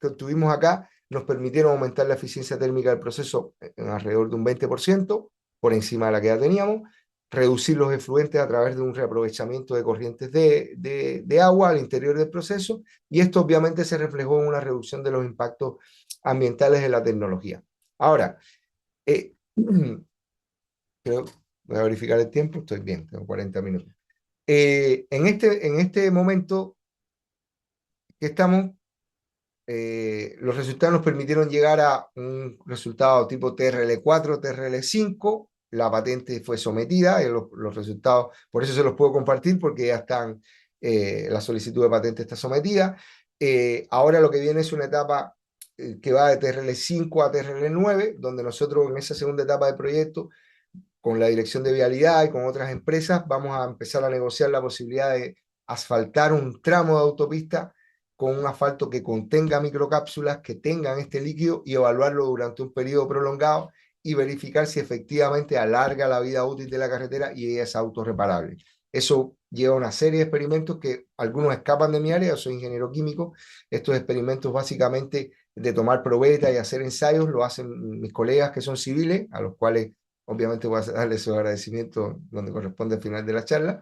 que obtuvimos acá nos permitieron aumentar la eficiencia térmica del proceso en alrededor de un 20%, por encima de la que ya teníamos, reducir los efluentes a través de un reaprovechamiento de corrientes de agua al interior del proceso, y esto obviamente se reflejó en una reducción de los impactos ambientales de la tecnología. Ahora, creo, voy a verificar el tiempo, estoy bien, tengo 40 minutos. En este momento que estamos, los resultados nos permitieron llegar a un resultado tipo TRL4, TRL5. La patente fue sometida, los resultados, por eso se los puedo compartir, porque ya están, la solicitud de patente está sometida. Ahora lo que viene es una etapa que va de TRL5 a TRL9, donde nosotros en esa segunda etapa del proyecto, con la Dirección de Vialidad y con otras empresas, vamos a empezar a negociar la posibilidad de asfaltar un tramo de autopista con un asfalto que contenga microcápsulas que tengan este líquido y evaluarlo durante un periodo prolongado y verificar si efectivamente alarga la vida útil de la carretera y es autorreparable. Eso lleva una serie de experimentos que algunos escapan de mi área, yo soy ingeniero químico. Estos experimentos básicamente de tomar probeta y hacer ensayos lo hacen mis colegas que son civiles, a los cuales obviamente voy a darle su agradecimiento donde corresponde al final de la charla.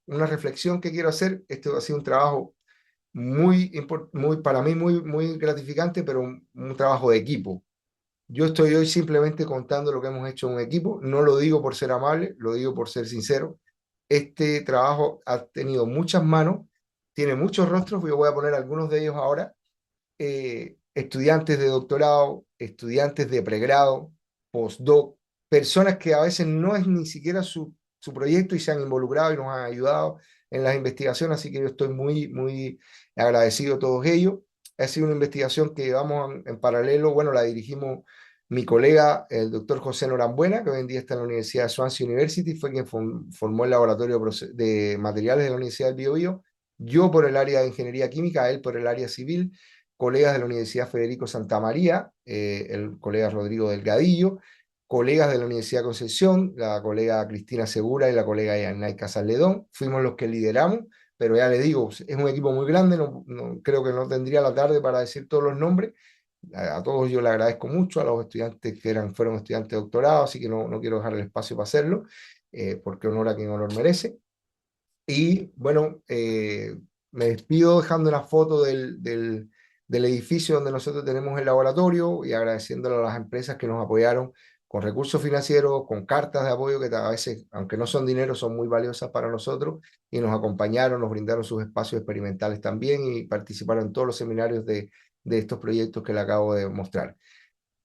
Una reflexión que quiero hacer, esto ha sido un trabajo para mí muy gratificante, pero un trabajo de equipo. Yo estoy hoy simplemente contando lo que hemos hecho en un equipo, no lo digo por ser amable, lo digo por ser sincero. Este trabajo ha tenido muchas manos, tiene muchos rostros, yo voy a poner algunos de ellos ahora, estudiantes de doctorado, estudiantes de pregrado, postdoc, personas que a veces no es ni siquiera su proyecto y se han involucrado y nos han ayudado en las investigaciones, así que yo estoy muy agradecido a todos ellos. Ha sido una investigación que llevamos en paralelo, bueno, la dirigimos mi colega, el doctor José Norambuena, que hoy en día está en la Universidad de Swansea University, fue quien formó el laboratorio de materiales de la Universidad del Biobío, yo por el área de ingeniería química, él por el área civil, colegas de la Universidad Federico Santa María, el colega Rodrigo Delgadillo, colegas de la Universidad de Concepción, la colega Cristina Segura y la colega Yanay Casalledón. Fuimos los que lideramos, pero ya le digo, es un equipo muy grande, creo que no tendría la tarde para decir todos los nombres. A todos yo le agradezco mucho, a los estudiantes que fueron estudiantes de doctorado, así que no quiero dejar el espacio para hacerlo, porque honor a quien honor merece. Y bueno, me despido dejando una foto del edificio donde nosotros tenemos el laboratorio y agradeciéndole a las empresas que nos apoyaron con recursos financieros, con cartas de apoyo que a veces, aunque no son dinero, son muy valiosas para nosotros y nos acompañaron, nos brindaron sus espacios experimentales también y participaron en todos los seminarios de estos proyectos que le acabo de mostrar.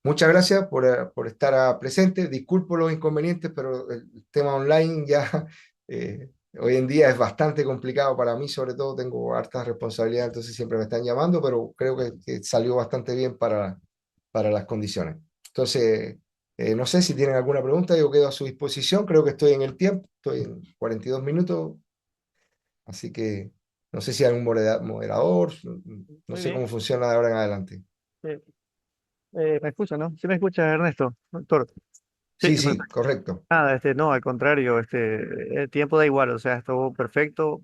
Muchas gracias por estar presente. Disculpo los inconvenientes, pero el tema online ya hoy en día es bastante complicado para mí, sobre todo tengo hartas responsabilidades, entonces siempre me están llamando, pero creo que salió bastante bien para las condiciones. Entonces, no sé si tienen alguna pregunta, yo quedo a su disposición, creo que estoy en el tiempo, estoy en 42 minutos, así que no sé si hay algún moderador, no Muy sé bien. cómo funciona de ahora en adelante. ¿Me escucha, no? ¿Sí me escucha, Ernesto? Doctor. Sí, Sí, perfecto. sí, correcto. Nada, no, al contrario, el tiempo da igual, o sea, estuvo perfecto.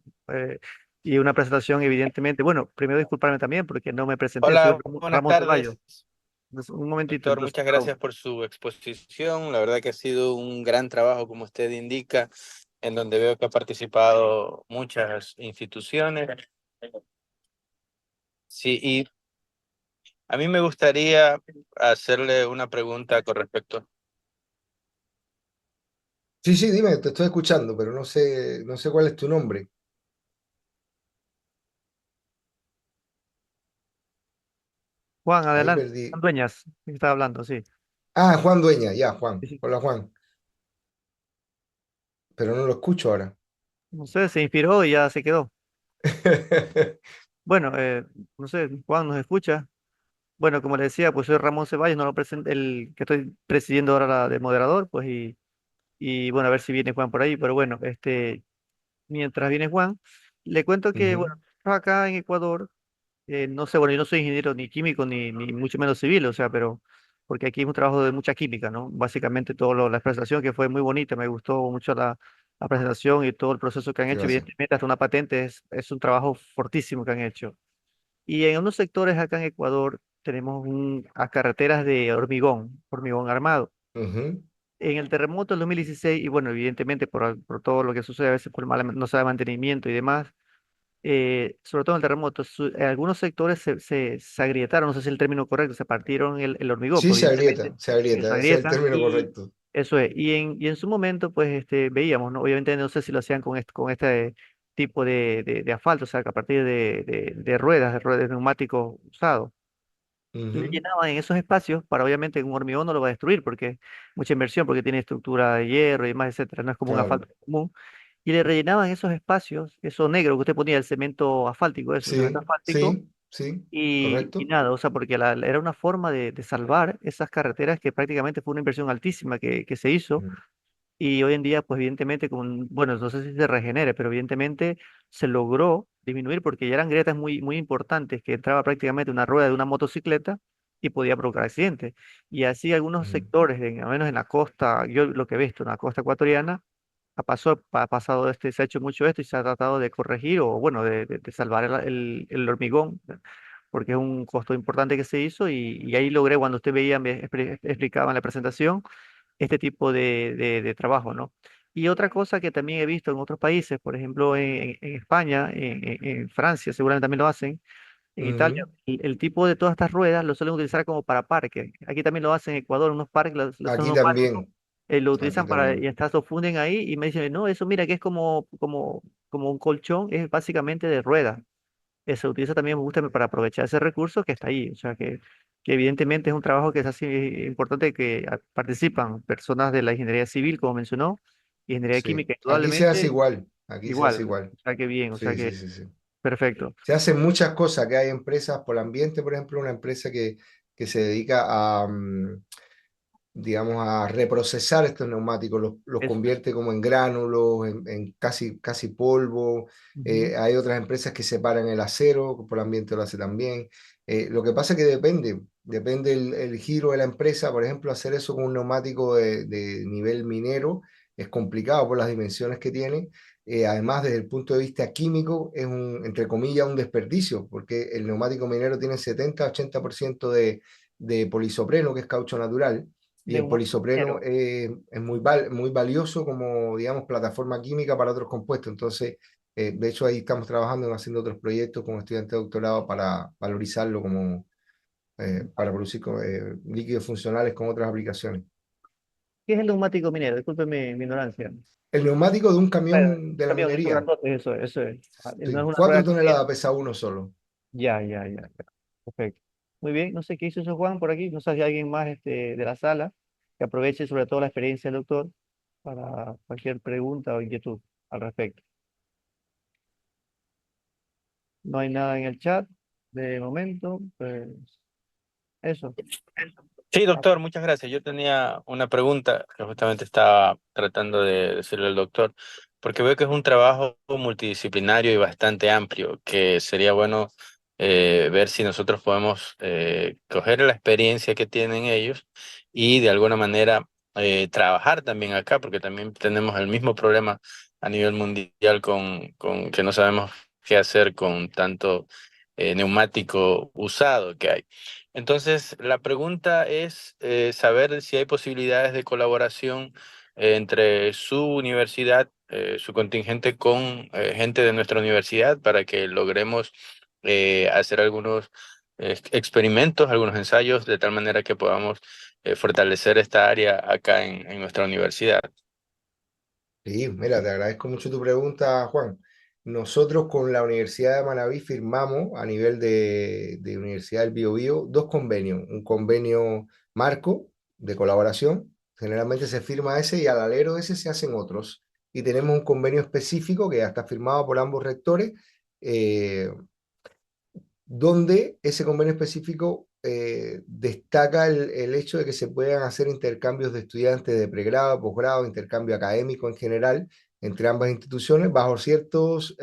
Y una presentación, evidentemente. Bueno, primero disculparme también porque no me presenté, soy Hola, buenas Ramón Ceballos. tardes, Entonces, un momentito, doctor. entonces, Muchas gracias por su exposición. La verdad que ha sido un gran trabajo, como usted indica, en donde veo que ha participado muchas instituciones. Sí, y a mí me gustaría hacerle una pregunta con respecto. Sí, sí, dime, te estoy escuchando, pero no sé cuál es tu nombre. Juan, Ahí adelante. perdí. Juan Dueñas, que estaba hablando, sí. Ah, Juan Dueña, ya, Sí, Juan. sí. Hola, Juan. Pero no lo escucho ahora. No sé, se inspiró y ya se quedó. Bueno, no sé, Juan nos escucha. Bueno, como le decía, pues soy Ramón Ceballos, no lo presento, el que estoy presidiendo ahora la de moderador, pues y bueno, a ver si viene Juan por ahí, pero bueno, mientras viene Juan, le cuento que, Ujú. bueno, acá en Ecuador, no sé, bueno, yo no soy ingeniero ni químico ni mucho menos civil, o sea, pero porque aquí es un trabajo de mucha química, ¿no? Básicamente la presentación que fue muy bonita, me gustó mucho la presentación y todo el proceso que han hecho, Gracias. evidentemente hasta una patente es un trabajo fortísimo que han hecho. Y en unos sectores acá en Ecuador tenemos a carreteras de hormigón armado. Ujú. En el terremoto del 2016, y bueno, evidentemente por todo lo que sucede, a veces por no se da mantenimiento y demás, sobre todo en el terremoto, en algunos sectores se agrietaron, no sé si es el término correcto, se partieron el hormigón, Sí, pues evidentemente se se agrieta, ese es el agrietan término y correcto. Eso es. Y en su momento, pues, veíamos, ¿no? Obviamente no sé si lo hacían con este tipo de asfalto, o sea, que a partir de ruedas de neumáticos usados. Y Ujú, llenaban en esos espacios para, obviamente, un hormigón no lo va a destruir porque es mucha inversión, porque tiene estructura de hierro y demás, etcétera. No es como un claro. asfalto común. Y le rellenaban esos espacios, eso negro que usted ponía, el cemento asfáltico, eso, el cemento Sí, asfáltico, sí, sí, y correcto. nada, o sea, porque era una forma de salvar esas carreteras que prácticamente fue una inversión altísima que se hizo. Mm, Y hoy en día, pues evidentemente, bueno, no sé si se regenere, pero evidentemente se logró disminuir porque ya eran grietas muy, muy importantes que entraba prácticamente una rueda de una motocicleta y podía provocar accidentes. Y así algunos mm, sectores, al menos en la costa, yo lo que he visto en la costa ecuatoriana, ha pasado se ha hecho mucho esto y se ha tratado de corregir o, bueno, de salvar el hormigón, ¿no? Porque es un costo importante que se hizo y ahí logré, cuando usted veía, explicaba en la presentación, este tipo de trabajo, ¿no? Y otra cosa que también he visto en otros países, por ejemplo en España, en Francia, seguramente también lo hacen, en Italia, ujú. el tipo de todas estas ruedas lo suelen utilizar como para parques. Aquí también lo hacen en Ecuador, unos parques, son Aquí neumáticos, también, lo aquí utilizan para, y también. hasta lo funden ahí y me dicen, no, eso mira que es como un colchón, es básicamente de ruedas. Se utiliza también justamente para aprovechar ese recurso que está ahí. O sea que evidentemente es un trabajo que es así importante, que participan personas de la ingeniería civil, como mencionó, ingeniería Sí. química, Aquí se hace indudablemente igual, aquí se hace igual. igual. O sea que bien, o sea Sí, sí, que sí, sí. perfecto. Se hacen muchas cosas, que hay empresas por el ambiente, por ejemplo, una empresa que se dedica a, digamos, a reprocesar estos neumáticos, los Eso es. convierte como en gránulos, en casi polvo. Ujú. Hay otras empresas que separan el acero, por el ambiente lo hace también. Lo que pasa es que depende el giro de la empresa. Por ejemplo, hacer eso con un neumático de nivel minero es complicado por las dimensiones que tiene. Además, desde el punto de vista químico, es entre comillas, un desperdicio, porque el neumático minero tiene 70-80% de polisopreno, que es caucho natural, y el polisopreno Neumático. es muy valioso como, digamos, plataforma química para otros compuestos. Entonces, de hecho, ahí estamos trabajando en haciendo otros proyectos como estudiante de doctorado para valorizarlo como, para producir líquidos funcionales con otras aplicaciones. ¿Qué es el neumático minero? Disculpe mi ignorancia. El neumático de un Bueno, camión de la camión, esos minería, grandotes, eso es. No es sí, una rueda 4 que tiene. toneladas pesa uno solo. Ya. Perfecto. Muy bien, no sé qué hizo eso Juan por aquí, no sé si hay alguien más de la sala que aproveche sobre todo la experiencia del doctor para cualquier pregunta o inquietud al respecto. No hay nada en el chat de momento, pues eso. Sí, doctor, muchas gracias. Yo tenía una pregunta que justamente estaba tratando de decirle al doctor, porque veo que es un trabajo multidisciplinario y bastante amplio, que sería bueno ver si nosotros podemos coger la experiencia que tienen ellos y de alguna manera trabajar también acá, porque también tenemos el mismo problema a nivel mundial con que no sabemos qué hacer con tanto neumático usado que hay. Entonces, la pregunta es saber si hay posibilidades de colaboración entre su universidad, su contingente con gente de nuestra universidad para que logremos hacer algunos experimentos, algunos ensayos, de tal manera que podamos fortalecer esta área acá en nuestra universidad. Sí, mira, te agradezco mucho tu pregunta, Juan. Nosotros con la Universidad de Manabí firmamos a nivel de Universidad del Biobío dos convenios. Un convenio marco de colaboración, generalmente se firma ese y al alero de ese se hacen otros. Y tenemos un convenio específico que ya está firmado por ambos rectores, eh, donde ese convenio específico destaca el hecho de que se puedan hacer intercambios de estudiantes de pregrado, posgrado, intercambio académico en general entre ambas instituciones, bajo ciertos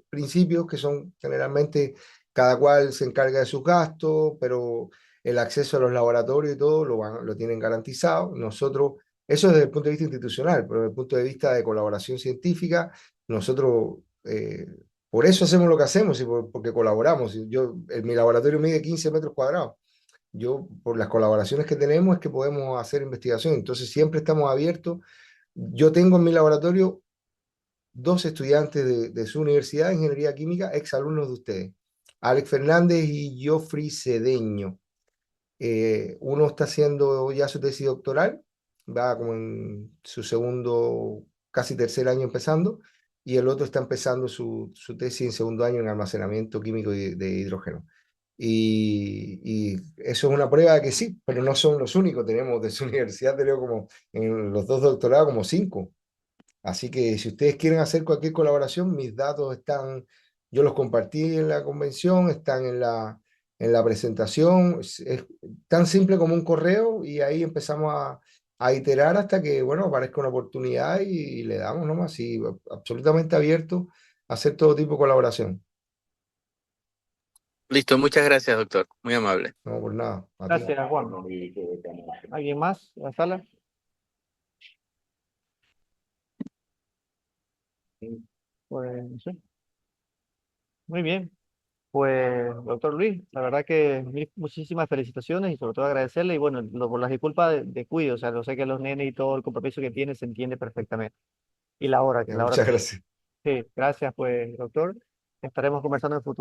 principios que son generalmente cada cual se encarga de sus gastos, pero el acceso a los laboratorios y todo lo tienen garantizado. Nosotros, eso desde el punto de vista institucional, pero desde el punto de vista de colaboración científica, nosotros por eso hacemos lo que hacemos y porque colaboramos. Mi laboratorio mide 15 metros cuadrados. Yo, por las colaboraciones que tenemos, es que podemos hacer investigación. Entonces, siempre estamos abiertos. Yo tengo en mi laboratorio dos estudiantes de su universidad de ingeniería química, exalumnos de ustedes, Alex Fernández y Geoffrey Cedeño. Uno está haciendo ya su tesis doctoral va como en su segundo, casi tercer año empezando, y el otro está empezando su tesis en segundo año en almacenamiento químico de hidrógeno. Y eso es una prueba de que sí, pero no son los únicos. Tenemos de su universidad, tenemos como en los 2 doctorados como 5. Así que si ustedes quieren hacer cualquier colaboración, mis datos están, yo los compartí en la convención, están en la presentación. Es tan simple como un correo y ahí empezamos a iterar hasta que, bueno, aparezca una oportunidad y le damos nomás. Y absolutamente abierto a hacer todo tipo de colaboración. Listo, muchas gracias, doctor. Muy amable. No, por nada. A ti. Gracias, Juan. ¿Alguien más en la sala? Pues, no sé. Muy bien. Pues, doctor Luis, la verdad que muchísimas felicitaciones y sobre todo agradecerle y bueno, por las disculpas de cuido, o sea, yo sé que los nenes y todo el compromiso que tiene se entiende perfectamente. Y la hora, que la hora Muchas también. gracias. Sí, gracias pues, doctor. Estaremos conversando en el futuro.